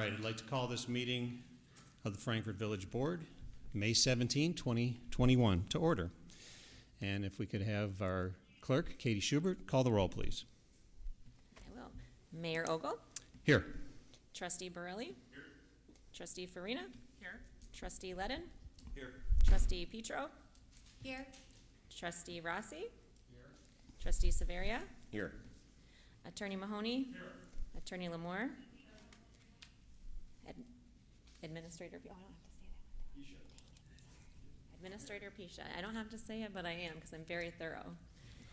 right, I'd like to call this meeting of the Frankfort Village Board, May 17, 2021, to order. And if we could have our clerk, Katie Schubert, call the roll, please. I will. Mayor Ogle? Here. Trustee Borelli? Here. Trustee Farina? Here. Trustee Ledden? Here. Trustee Petro? Here. Trustee Rossi? Here. Trustee Severia? Here. Attorney Mahoney? Here. Attorney Lamore? Administrator, I don't have to say that. You should. Administrator Pisha. I don't have to say it, but I am because I'm very thorough.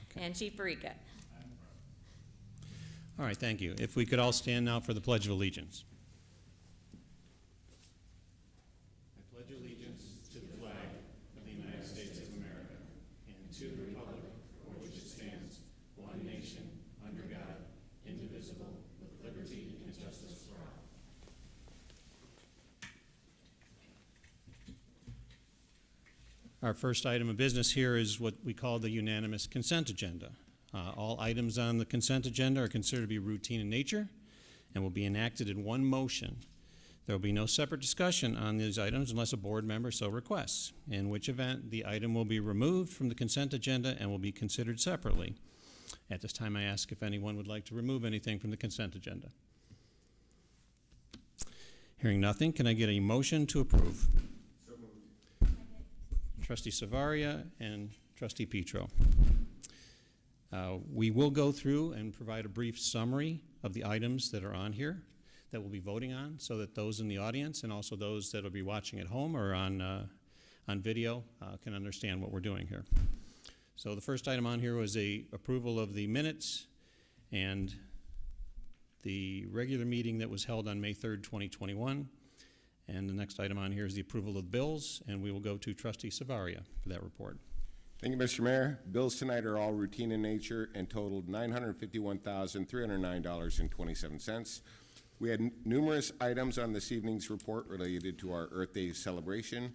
Okay. And Chief Barika. All right, thank you. If we could all stand now for the Pledge of Allegiance. I pledge allegiance to the flag of the United States of America and to the republic for which it stands, one nation, under God, indivisible, with liberty and justice for all. Our first item of business here is what we call the unanimous consent agenda. All items on the consent agenda are considered to be routine in nature and will be enacted in one motion. There will be no separate discussion on these items unless a board member so requests, in which event the item will be removed from the consent agenda and will be considered separately. At this time, I ask if anyone would like to remove anything from the consent agenda. Hearing nothing, can I get a motion to approve? So moved. Trustee Savaria and Trustee Petro. We will go through and provide a brief summary of the items that are on here that we'll be voting on, so that those in the audience and also those that will be watching at home or on video can understand what we're doing here. So the first item on here was a approval of the minutes and the regular meeting that was held on May 3rd, 2021. And the next item on here is the approval of bills, and we will go to Trustee Savaria for that report. Thank you, Mr. Mayor. Bills tonight are all routine in nature and totaled $951,309.27. We had numerous items on this evening's report related to our Earth Day celebration.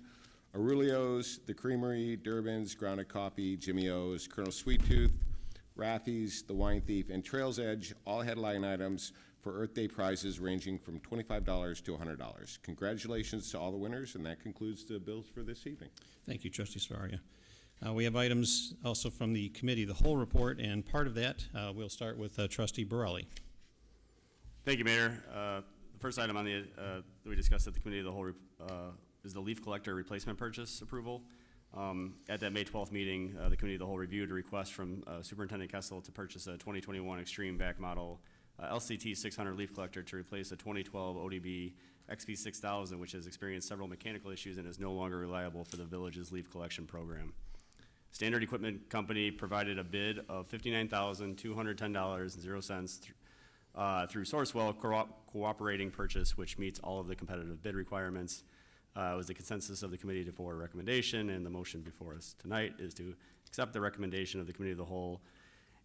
Aurelio's, The Creamery, Durbin's, Grounded Coffee, Jimmy O's, Colonel Sweet Tooth, Raffy's, The Wine Thief, and Trail's Edge all had line items for Earth Day prizes ranging from $25 to $100. Congratulations to all the winners, and that concludes the bills for this evening. Thank you, Trustee Savaria. We have items also from the committee, the whole report, and part of that we'll start with Trustee Borelli. Thank you, Mayor. The first item on the that we discussed at the committee of the whole is the leaf collector replacement purchase approval. At that May 12th meeting, the committee of the whole reviewed a request from Superintendent Kessel to purchase a 2021 Extreme Vac Model LCT 600 leaf collector to replace a 2012 ODB XP 6000, which has experienced several mechanical issues and is no longer reliable for the village's leaf collection program. Standard Equipment Company provided a bid of $59,210.00 through Sourcewell cooperating purchase, which meets all of the competitive bid requirements. It was the consensus of the committee to forward recommendation, and the motion before us tonight is to accept the recommendation of the committee of the whole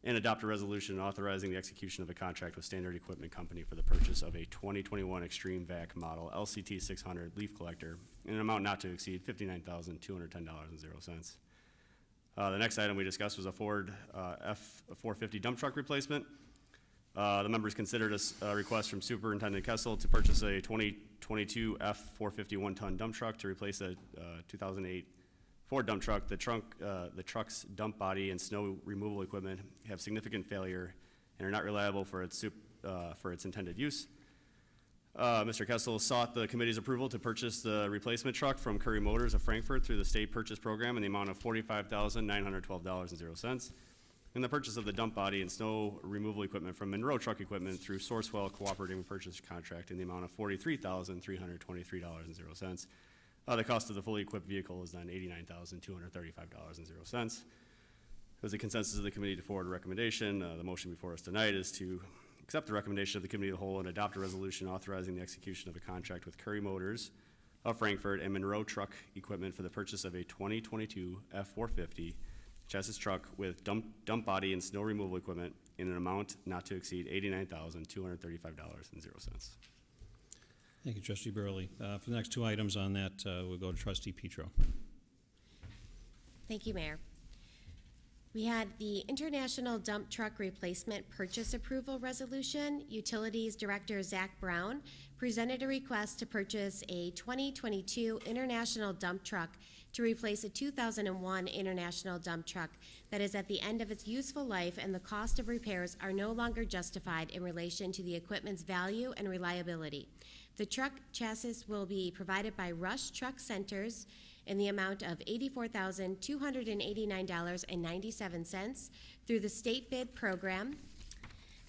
and adopt a resolution authorizing the execution of a contract with Standard Equipment Company for the purchase of a 2021 Extreme Vac Model LCT 600 leaf collector in an amount not to exceed $59,210.00. The next item we discussed was a Ford F-450 dump truck replacement. The members considered a request from Superintendent Kessel to purchase a 2022 F-450 one-ton dump truck to replace a 2008 Ford dump truck. The truck's dump body and snow removal equipment have significant failure and are not reliable for its intended use. Mr. Kessel sought the committee's approval to purchase the replacement truck from Curry Motors of Frankfort through the state purchase program in the amount of $45,912.00, and the purchase of the dump body and snow removal equipment from Monroe Truck Equipment through Sourcewell Cooperating Purchase Contract in the amount of $43,323.00. The cost of the fully equipped vehicle is then $89,235.00. It was the consensus of the committee to forward a recommendation. The motion before us tonight is to accept the recommendation of the committee of the whole and adopt a resolution authorizing the execution of a contract with Curry Motors of Frankfort and Monroe Truck Equipment for the purchase of a 2022 F-450 chassis truck with dump body and snow removal equipment in an amount not to exceed $89,235.00. Thank you, Trustee Burley. For the next two items on that, we'll go to Trustee Petro. Thank you, Mayor. We had the International Dump Truck Replacement Purchase Approval Resolution. Utilities Director Zach Brown presented a request to purchase a 2022 International Dump Truck to replace a 2001 International Dump Truck that is at the end of its useful life, and the cost of repairs are no longer justified in relation to the equipment's value and reliability. The truck chassis will be provided by Rush Truck Centers in the amount of $84,289.97 through the state bid program,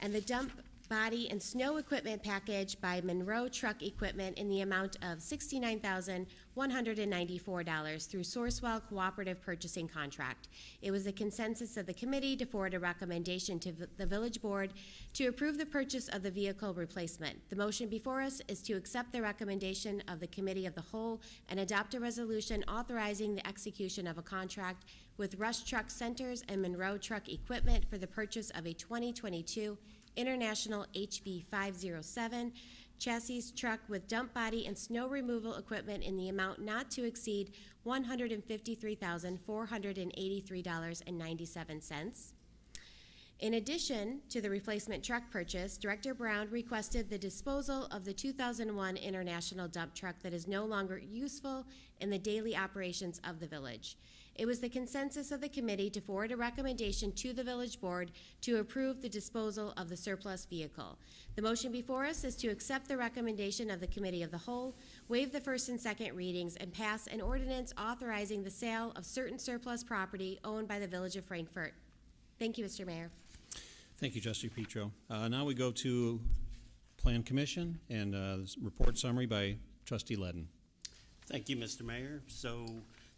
and the dump body and snow equipment package by Monroe Truck Equipment in the amount of $69,194 through Sourcewell Cooperative Purchasing Contract. It was the consensus of the committee to forward a recommendation to the village board to approve the purchase of the vehicle replacement. The motion before us is to accept the recommendation of the committee of the whole and adopt a resolution authorizing the execution of a contract with Rush Truck Centers and Monroe Truck Equipment for the purchase of a 2022 International HB 507 chassis truck with dump body and snow removal equipment in the amount not to exceed $153,483.97. In addition to the replacement truck purchase, Director Brown requested the disposal of the 2001 International dump truck that is no longer useful in the daily operations of the village. It was the consensus of the committee to forward a recommendation to the village board to approve the disposal of the surplus vehicle. The motion before us is to accept the recommendation of the committee of the whole, waive the first and second readings, and pass an ordinance authorizing the sale of certain surplus property owned by the village of Frankfort. Thank you, Mr. Mayor. Thank you, Trustee Petro. Now we go to Plan Commission and report summary by Trustee Ledden. Thank you, Mr. Mayor. So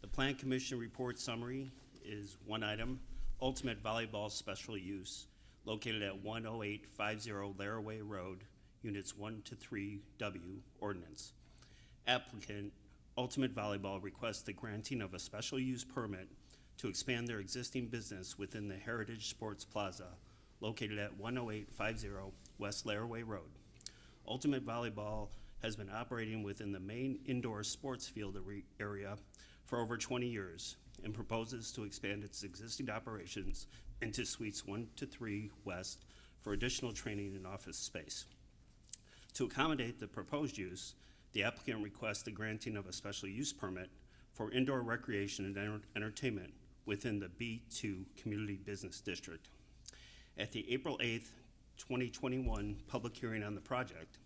the Plan Commission report summary is one item, Ultimate Volleyball Special Use, located at 10850 Laraway Road, Units 1 to 3W, Ordinance. Applicant, Ultimate Volleyball, requests the granting of a special use permit to expand their existing business within the Heritage Sports Plaza, located at 10850 West Laraway Road. Ultimate Volleyball has been operating within the main indoor sports field area for over 20 years and proposes to expand its existing operations into Suites 1 to 3 West for additional training and office space. To accommodate the proposed use, the applicant requests the granting of a special use permit for indoor recreation and entertainment within the B2 Community Business District. At the April 8th, 2021 public hearing on the project,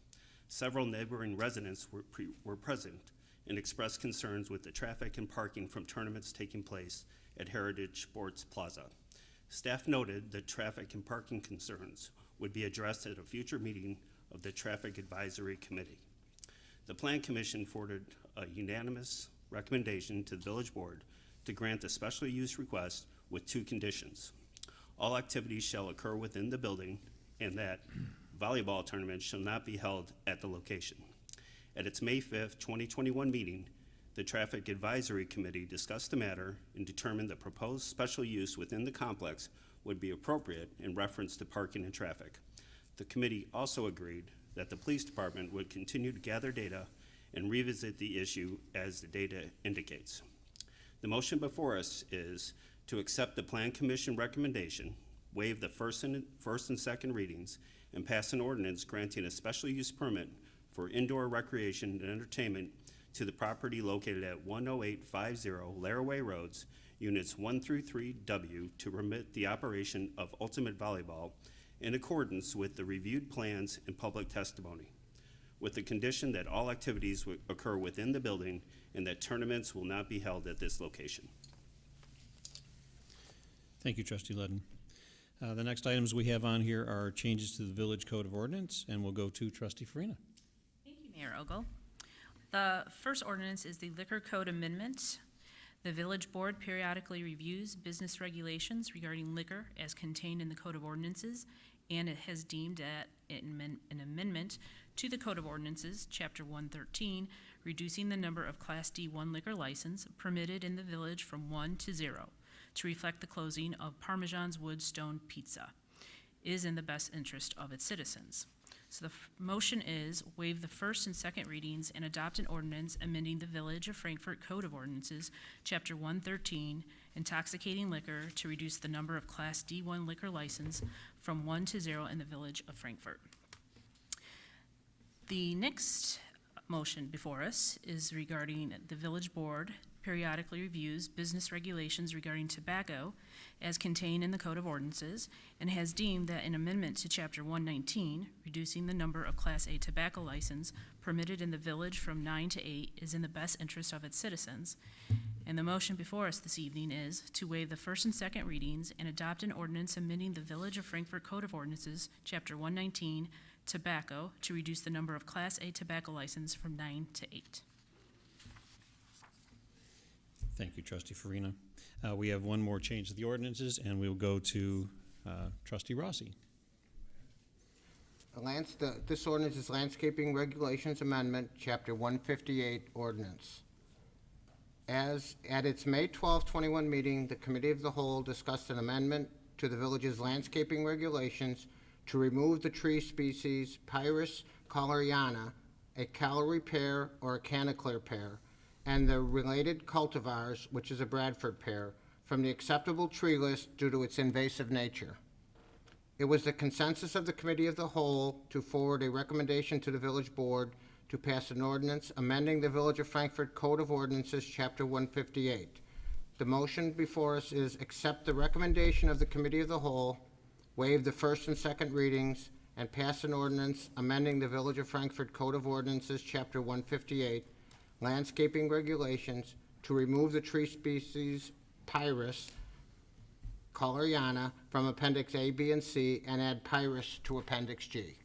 several neighboring residents were present and expressed concerns with the traffic and parking from tournaments taking place at Heritage Sports Plaza. Staff noted that traffic and parking concerns would be addressed at a future meeting of the Traffic Advisory Committee. The Plan Commission forwarded a unanimous recommendation to the Village Board to grant the special use request with two conditions. All activities shall occur within the building, and that volleyball tournaments shall not be held at the location. At its May 5th, 2021 meeting, the Traffic Advisory Committee discussed the matter and determined the proposed special use within the complex would be appropriate in reference to parking and traffic. The committee also agreed that the police department would continue to gather data and revisit the issue as the data indicates. The motion before us is to accept the Plan Commission recommendation, waive the first and second readings, and pass an ordinance granting a special use permit for indoor recreation and entertainment to the property located at 10850 Laraway Roads, Units 1 through 3W, to permit the operation of Ultimate Volleyball in accordance with the reviewed plans and public testimony, with the condition that all activities will occur within the building and that tournaments will not be held at this location. Thank you, Trustee Ledden. The next items we have on here are changes to the Village Code of Ordinance, and we'll go to Trustee Farina. Thank you, Mayor Ogle. The first ordinance is the Liquor Code Amendment. The Village Board periodically reviews business regulations regarding liquor as contained in the Code of Ordinances, and it has deemed that an amendment to the Code of Ordinances, Chapter 113, reducing the number of Class D1 liquor license permitted in the village from 1 to 0 to reflect the closing of Parmesan's Wood Stone Pizza is in the best interest of its citizens. So the motion is waive the first and second readings and adopt an ordinance amending the Village of Frankfort Code of Ordinances, Chapter 113, intoxicating liquor to reduce the number of Class D1 liquor license from 1 to 0 in the Village of Frankfort. The next motion before us is regarding the Village Board periodically reviews business regulations regarding tobacco as contained in the Code of Ordinances and has deemed that an amendment to Chapter 119, reducing the number of Class A tobacco license permitted in the village from 9 to 8 is in the best interest of its citizens. And the motion before us this evening is to waive the first and second readings and adopt an ordinance amending the Village of Frankfort Code of Ordinances, Chapter 119, tobacco, to reduce the number of Class A tobacco license from 9 to 8. Thank you, Trustee Farina. We have one more change to the ordinances, and we'll go to Trustee Rossi. This ordinance is Landscaping Regulations Amendment, Chapter 158 Ordinance. As at its May 12, 21 meeting, the Committee of the Whole discussed an amendment to the village's landscaping regulations to remove the tree species Pyrus coloriana, a Callery pear or a Canacleer pear, and the related cultivars, which is a Bradford pear, from the acceptable tree list due to its invasive nature. It was the consensus of the Committee of the Whole to forward a recommendation to the Village Board to pass an ordinance amending the Village of Frankfort Code of Ordinances, Chapter 158. The motion before us is accept the recommendation of the Committee of the Whole, waive the first and second readings, and pass an ordinance amending the Village of Frankfort Code of Ordinances, Chapter 158, landscaping regulations, to remove the tree species Pyrus coloriana from Appendix A, B, and C, and add Pyrus to Appendix G.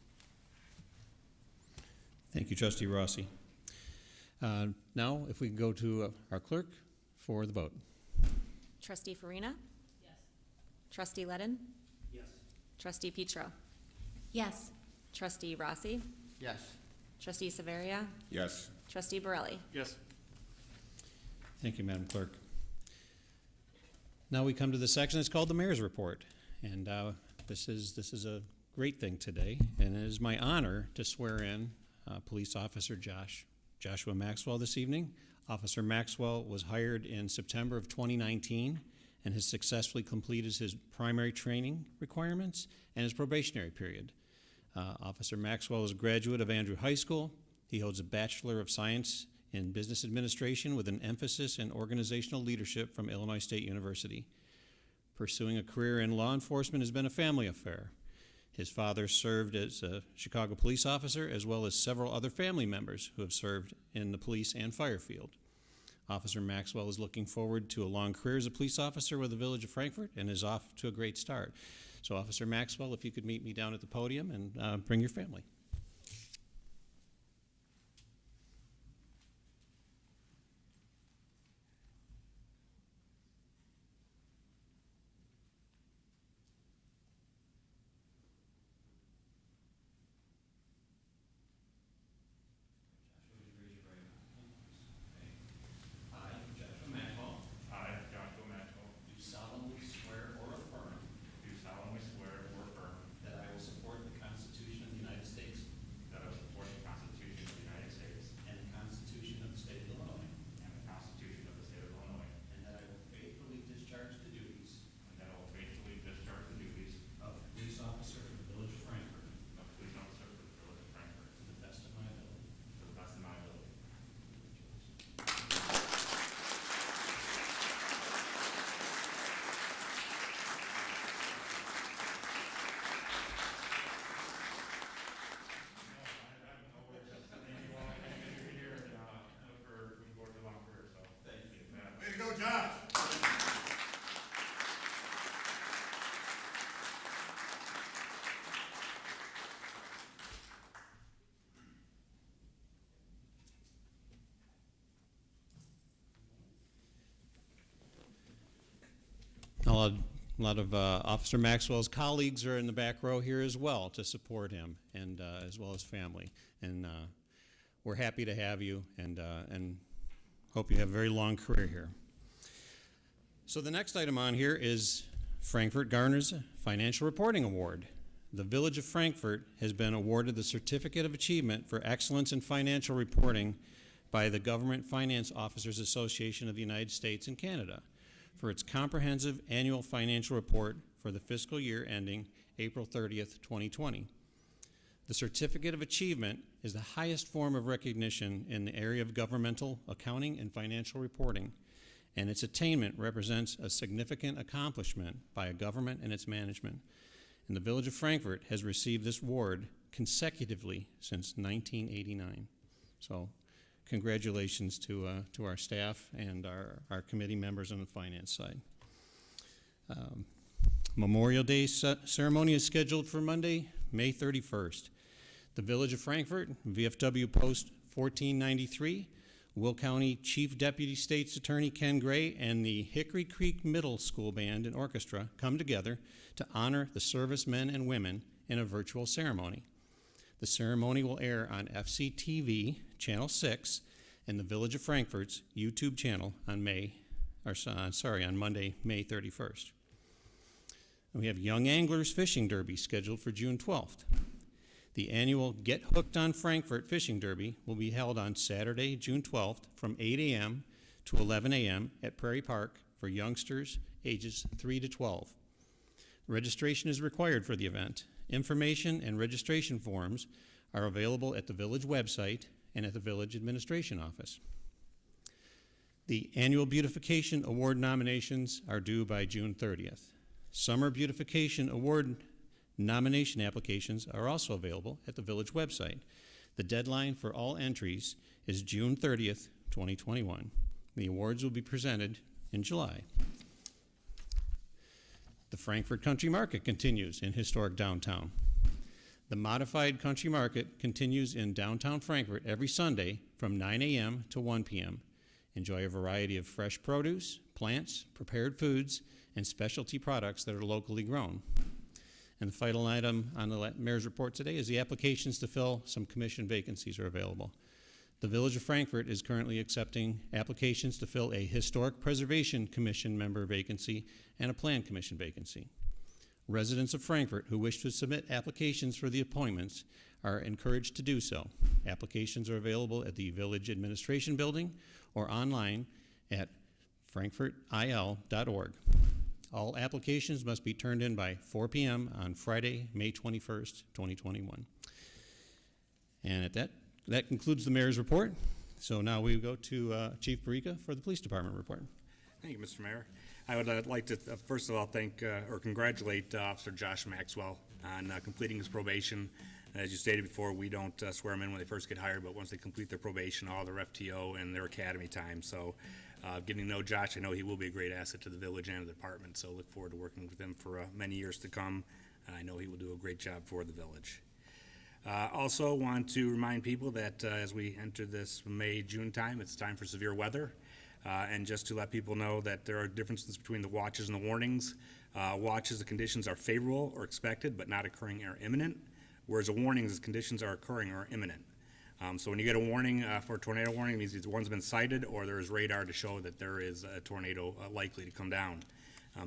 Thank you, Trustee Rossi. Now, if we can go to our clerk for the vote. Trustee Farina? Yes. Trustee Ledden? Yes. Trustee Petro? Yes. Trustee Rossi? Yes. Trustee Severia? Yes. Trustee Borelli? Yes. Thank you, Madam Clerk. Now we come to the section that's called the Mayor's Report. And this is a great thing today, and it is my honor to swear in Police Officer Joshua Maxwell this evening. Officer Maxwell was hired in September of 2019 and has successfully completed his primary training requirements and his probationary period. Officer Maxwell is a graduate of Andrew High School. He holds a Bachelor of Science in Business Administration with an emphasis in organizational leadership from Illinois State University. Pursuing a career in law enforcement has been a family affair. His father served as a Chicago police officer, as well as several other family members who have served in the police and fire field. Officer Maxwell is looking forward to a long career as a police officer with the Village of Frankfort and is off to a great start. So, Officer Maxwell, if you could meet me down at the podium and bring your family. A lot of Officer Maxwell's colleagues are in the back row here as well to support him, and as well as family. And we're happy to have you, and hope you have a very long career here. So the next item on here is Frankfort Garner's Financial Reporting Award. the Village of Frankfort has been awarded the Certificate of Achievement for Excellence in Financial Reporting by the Government Finance Officers Association of the United States and Canada for its comprehensive annual financial report for the fiscal year ending April 30th, 2020. The Certificate of Achievement is the highest form of recognition in the area of governmental accounting and financial reporting, and its attainment represents a significant accomplishment by a government and its management. And the Village of Frankfort has received this award consecutively since 1989. So congratulations to our staff and our committee members on the finance side. Memorial Day ceremony is scheduled for Monday, May 31st. The Village of Frankfort, VFW Post 1493, Will County Chief Deputy State's Attorney Ken Gray, and the Hickory Creek Middle School Band and Orchestra come together to honor the servicemen and women in a virtual ceremony. The ceremony will air on FCTV Ch.6 and the Village of Frankfort's YouTube channel on Monday, May 31st. We have Young Anglers Fishing Derby scheduled for June 12th. The annual Get Hooked on Frankfort Fishing Derby will be held on Saturday, June 12th from 8 a.m. to 11 a.m. at Prairie Park for youngsters ages 3 to 12. Registration is required for the event. Information and registration forms are available at the village website and at the village administration office. The annual beautification award nominations are due by June 30th. Summer beautification award nomination applications are also available at the village website. The deadline for all entries is June 30th, 2021. The awards will be presented in July. The Frankfort Country Market continues in historic downtown. The modified country market continues in downtown Frankfort every Sunday from 9 a.m. to 1 p.m. Enjoy a variety of fresh produce, plants, prepared foods, and specialty products that are locally grown. And the final item on the mayor's report today is the applications to fill some commission vacancies are available. The Village of Frankfort is currently accepting applications to fill a Historic Preservation Commission member vacancy and a Plan Commission vacancy. Residents of Frankfort who wish to submit applications for the appointments are encouraged to do so. Applications are available at the Village Administration Building or online at frankfortil.org. All applications must be turned in by 4 p.m. on Friday, May 21st, 2021. And at that concludes the mayor's report. So now we go to Chief Barica for the police department report. Thank you, Mr. Mayor. I would like to first of all thank or congratulate Officer Josh Maxwell on completing his probation. As you stated before, we don't swear them in when they first get hired, but once they complete their probation, all their FTO and their academy time. So getting to know Josh, I know he will be a great asset to the village and the department, so look forward to working with him for many years to come, and I know he will do a great job for the village. Also want to remind people that as we enter this May-June time, it's time for severe weather, and just to let people know that there are differences between the watches and the warnings. Watches, the conditions are favorable or expected, but not occurring or imminent, whereas the warnings, the conditions are occurring or imminent. So when you get a warning for a tornado warning, it means either one's been sighted or there is radar to show that there is a tornado likely to come down.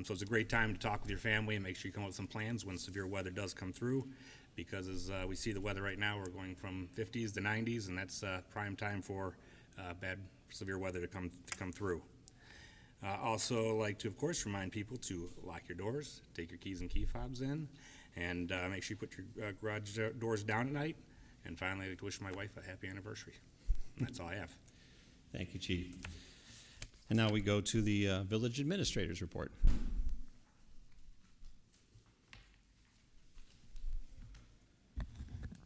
So it's a great time to talk with your family and make sure you come up with some plans when severe weather does come through, because as we see the weather right now, we're going from 50s to 90s, and that's prime time for bad severe weather to come through. Also like to, of course, remind people to lock your doors, take your keys and key fobs in, and make sure you put your garage doors down at night. And finally, I'd like to wish my wife a happy anniversary. And that's all I have. Thank you, Chief. And now we go to the village administrator's report.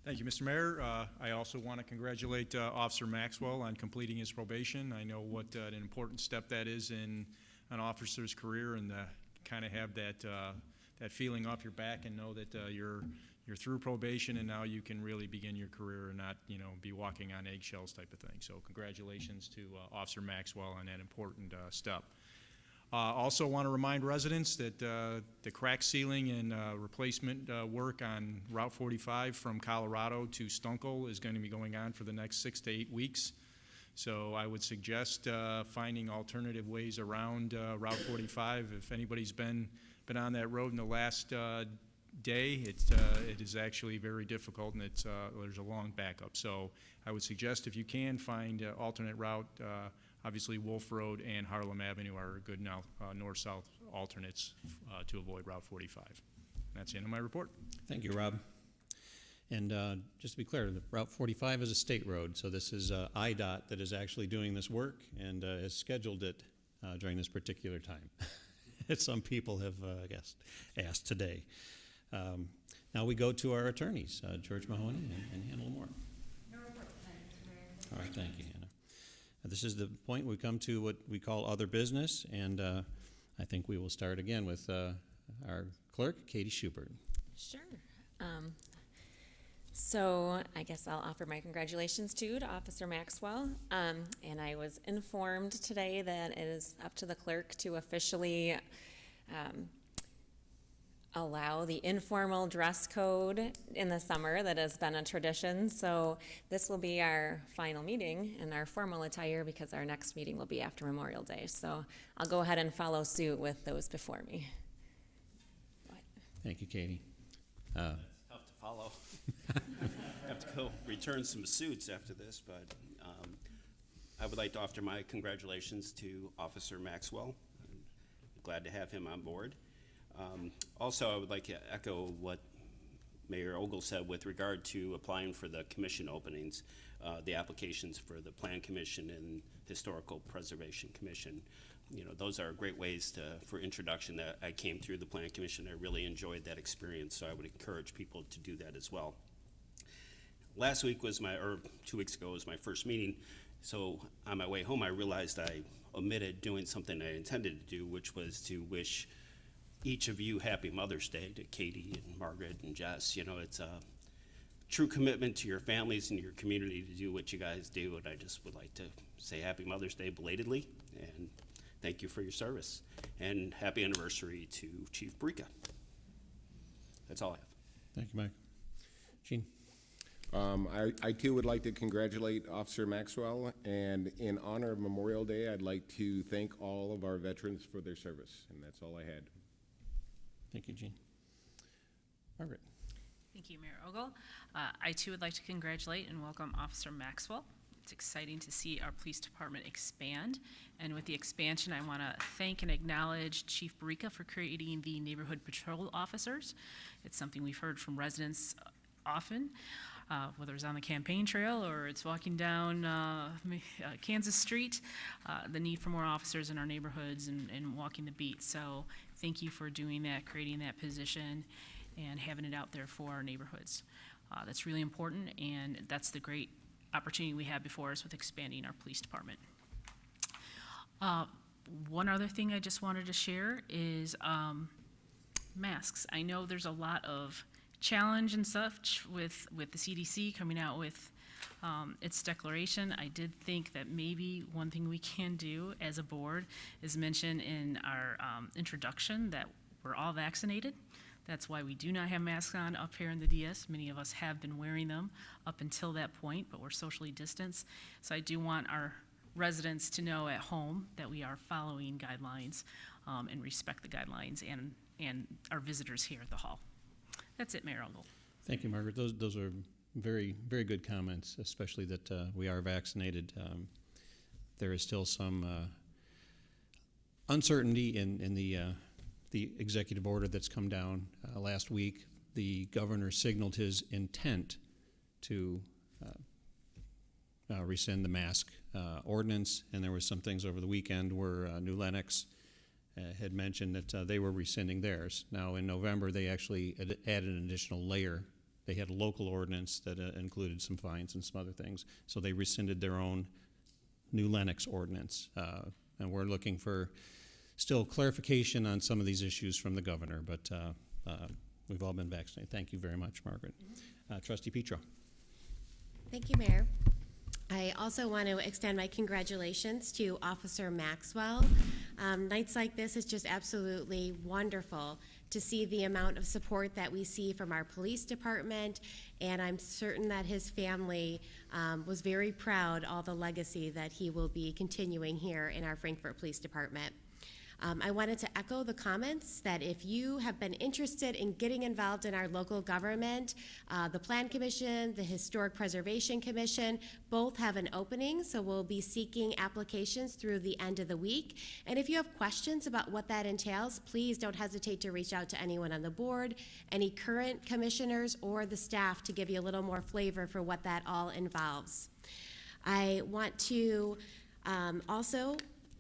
Thank you, Mr. Mayor. I also want to congratulate Officer Maxwell on completing his probation. I know what an important step that is in an officer's career, and kind of have that feeling off your back and know that you're through probation and now you can really begin your career and not, be walking on eggshells type of thing. So congratulations to Officer Maxwell on that important step. Also want to remind residents that the crack sealing and replacement work on Route 45 from Colorado to Stunkel is going to be going on for the next 6 to 8 weeks. So I would suggest finding alternative ways around Route 45. If anybody's been on that road in the last day, it is actually very difficult, and there's a long backup. So I would suggest if you can find alternate route, obviously Wolf Road and Harlem Avenue are good now north-south alternates to avoid Route 45. That's the end of my report. Thank you, Rob. And just to be clear, the Route 45 is a state road, so this is IDOT that is actually doing this work and has scheduled it during this particular time. As some people have, I guess, asked today. Now we go to our attorneys, George Mahoney and Hannah Lamore. All right, thank you, Hannah. This is the point we come to what we call other business, and I think we will start again with our clerk, Katie Schubert. Sure. So I guess I'll offer my congratulations to Officer Maxwell. And I was informed today that it is up to the clerk to officially allow the informal dress code in the summer that has been a tradition. So this will be our final meeting in our formal attire because our next meeting will be after Memorial Day. So I'll go ahead and follow suit with those before me. Thank you, Katie. Tough to follow. Have to go return some suits after this, but I would like to offer my congratulations to Officer Maxwell. I'm glad to have him on board. Also, I would like to echo what Mayor Ogle said with regard to applying for the commission openings, the applications for the Plan Commission and Historical Preservation Commission. You know, those are great ways for introduction. That I came through the Plan Commission. I really enjoyed that experience, so I would encourage people to do that as well. Last week was or 2 weeks ago was my first meeting, so on my way home I realized I omitted doing something I intended to do, which was to wish each of you happy Mother's Day, to Katie and Margaret and Jess. You know, it's a true commitment to your families and your community to do what you guys do, and I just would like to say happy Mother's Day belatedly, and thank you for your service, and happy anniversary to Chief Brica. That's all I have. Thank you, Mike. Gene? I too would like to congratulate Officer Maxwell, and in honor of Memorial Day, I'd like to thank all of our veterans for their service, and that's all I had. Thank you, Gene. Margaret? Thank you, Mayor Ogle. I too would like to congratulate and welcome Officer Maxwell. It's exciting to see our police department expand. And with the expansion, I want to thank and acknowledge Chief Brica for creating the neighborhood patrol officers. It's something we've heard from residents often, whether it's on the campaign trail or it's walking down Kansas Street, the need for more officers in our neighborhoods and walking the beat. So thank you for doing that, creating that position, and having it out there for our neighborhoods. That's really important, and that's the great opportunity we have before us with expanding our police department. One other thing I just wanted to share is masks. I know there's a lot of challenge and such with the CDC coming out with its declaration. I did think that maybe one thing we can do as a board is mention in our introduction that we're all vaccinated. That's why we do not have masks on up here in the DS. Many of us have been wearing them up until that point, but we're socially distanced. So I do want our residents to know at home that we are following guidelines and respect the guidelines and our visitors here at the hall. That's it, Mayor Ogle. Thank you, Margaret. Those are very, very good comments, especially that we are vaccinated. There is still some uncertainty in the executive order that's come down last week. The governor signaled his intent to rescind the mask ordinance, and there was some things over the weekend where New Lenox had mentioned that they were rescinding theirs. Now, in November, they actually added an additional layer. They had a local ordinance that included some fines and some other things, so they rescinded their own New Lenox ordinance, and we're looking for still clarification on some of these issues from the governor, but we've all been vaccinated. Thank you very much, Margaret. Trustee Petro. Thank you, Mayor. I also want to extend my congratulations to Officer Maxwell. Nights like this is just absolutely wonderful to see the amount of support that we see from our police department, and I'm certain that his family was very proud all the legacy that he will be continuing here in our Frankfort Police Department. I wanted to echo the comments that if you have been interested in getting involved in our local government, the Plan Commission, the Historic Preservation Commission, both have an opening, so we'll be seeking applications through the end of the week. And if you have questions about what that entails, please don't hesitate to reach out to anyone on the board, any current commissioners, or the staff to give you a little more flavor for what that all involves. I want to also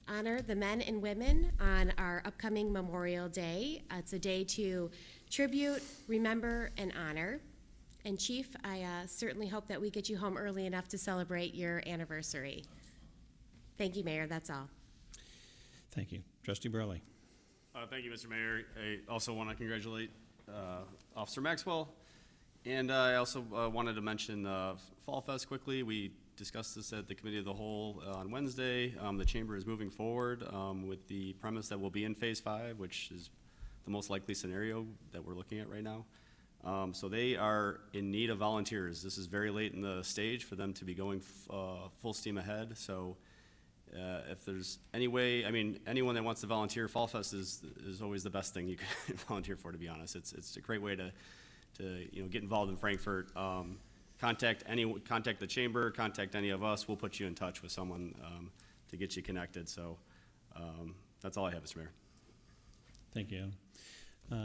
honor the men and women on our upcoming Memorial Day. It's a day to tribute, remember, and honor. And Chief, I certainly hope that we get you home early enough to celebrate your anniversary. Thank you, Mayor, that's all. Thank you. Trustee Burley. Thank you, Mr. Mayor. I also want to congratulate Officer Maxwell. And I also wanted to mention Fall Fest quickly. We discussed this at the Committee of the Whole on Wednesday. The Chamber is moving forward with the premise that we'll be in Phase 5, which is the most likely scenario that we're looking at right now. So they are in need of volunteers. This is very late in the stage for them to be going full steam ahead. So if there's any way, I mean, anyone that wants to volunteer, Fall Fest is always the best thing you can volunteer for, to be honest. It's a great way to get involved in Frankfort. Contact the chamber, contact any of us. We'll put you in touch with someone to get you connected. So that's all I have, Mr. Mayor. Thank you.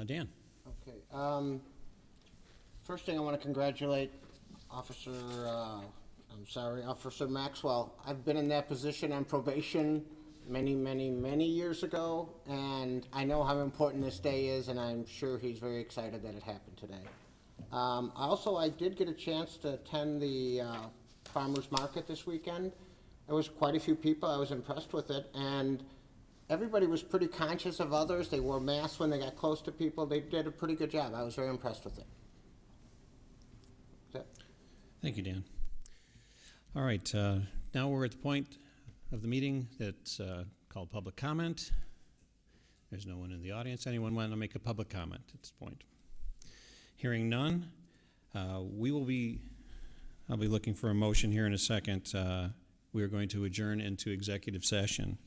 Dan. Okay. First thing, I want to congratulate Officer Maxwell. I've been in that position on probation many years ago, and I know how important this day is, and I'm sure he's very excited that it happened today. I did get a chance to attend the farmers market this weekend. There was quite a few people. I was impressed with it, and everybody was pretty conscious of others. They wore masks when they got close to people. They did a pretty good job. I was very impressed with it. That's it. Thank you, Dan. All right, now we're at the point of the meeting that's called public comment. There's no one in the audience. Anyone want to make a public comment at this point? Hearing none, I'll be looking for a motion here in a second. We are going to adjourn into executive session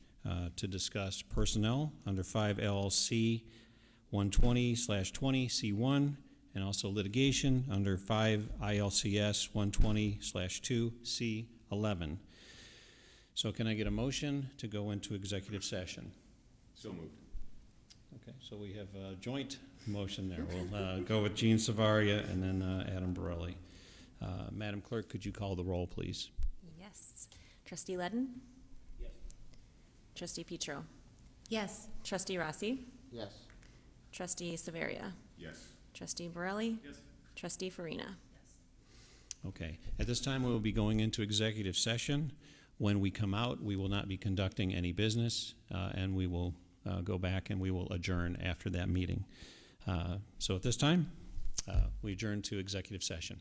to discuss personnel under 5 LLC 120/20 C1, and also litigation under 5 ILCS 120/2 C11. So can I get a motion to go into executive session? So moved. Okay, so we have a joint motion there. We'll go with Gene Savaria and then Adam Borelli. Madam Clerk, could you call the roll, please? Yes. Trustee Ledden? Yes. Trustee Petro? Yes. Trustee Rossi? Yes. Trustee Severia? Yes. Trustee Borelli? Yes. Trustee Farina? Okay. At this time, we will be going into executive session. When we come out, we will not be conducting any business, and we will go back and we will adjourn after that meeting. So at this time, we adjourn to executive session.